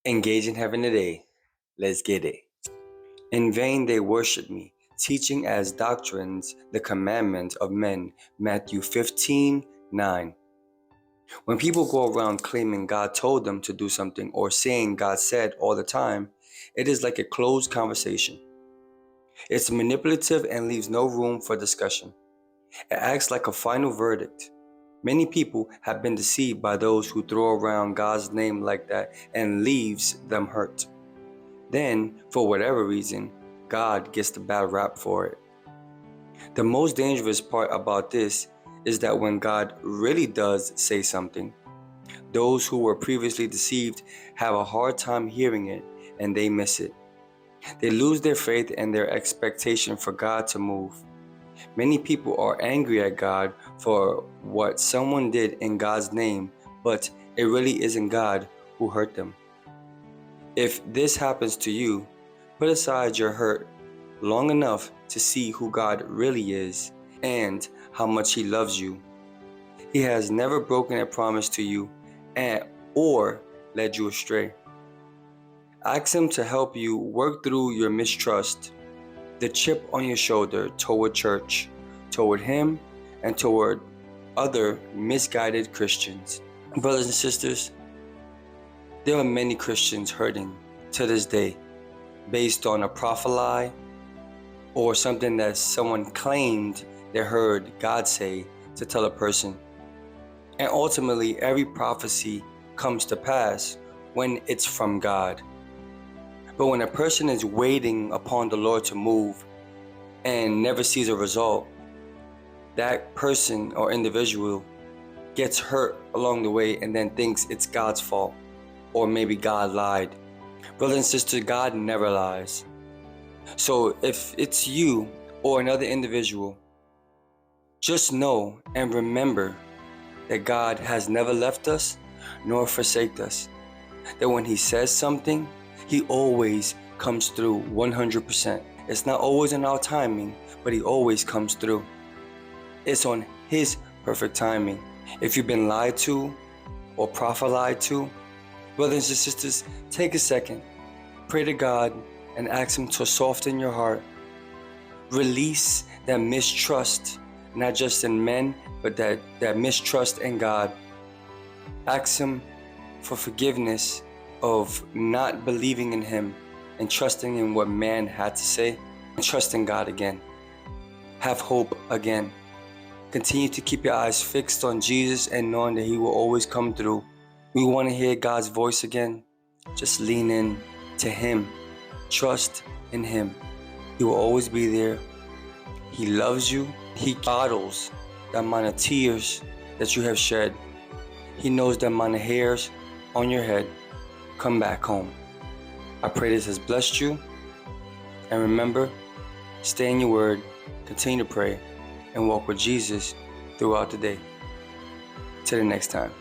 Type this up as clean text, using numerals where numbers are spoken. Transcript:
Engage in heaven today. Let's get it. In vain they worship me, teaching as doctrines the commandments of men. Matthew 15:9. When people go around claiming God told them to do something or saying God said all the time, it is like a closed conversation. It's manipulative and leaves no room for discussion. It acts like a final verdict. Many people have been deceived by those who throw around God's name like that and leaves them hurt. Then, for whatever reason, God gets the bad rap for it. The most dangerous part about this is that when God really does say something, those who were previously deceived have a hard time hearing it and they miss it. They lose their faith and their expectation for God to move. Many people are angry at God for what someone did in God's name, but it really isn't God who hurt them. If this happens to you, put aside your hurt long enough to see who God really is and how much He loves you. He has never broken a promise to you or led you astray. Ask Him to help you work through your mistrust, the chip on your shoulder toward church, toward Him, and toward other misguided Christians. Brothers and sisters, there are many Christians hurting to this day based on a prophet lie or something that someone claimed they heard God say to tell a person. And ultimately, every prophecy comes to pass when it's from God. But when a person is waiting upon the Lord to move and never sees a result, that person or individual gets hurt along the way and then thinks it's God's fault, or maybe God lied. Brothers and sisters, God never lies. So if it's you or another individual, just know and remember that God has never left us nor forsaken us. That when He says something, He always comes through 100%. It's not always in our timing, but He always comes through. It's on His perfect timing. If you've been lied to or prophet lied to, brothers and sisters, take a second, pray to God and ask Him to soften your heart. Release that mistrust, not just in men, but that mistrust in God. Ask Him for forgiveness of not believing in Him and trusting in what man had to say, and trusting God again. Have hope again. Continue to keep your eyes fixed on Jesus and knowing that He will always come through. We want to hear God's voice again. Just lean in to Him. Trust in Him. He will always be there. He loves you. He bottles the amount of tears that you have shed. He knows the amount of hairs on your head. Come back home. I pray this has blessed you. And remember, stay in your word, continue to pray, and walk with Jesus throughout the day. Till the next time.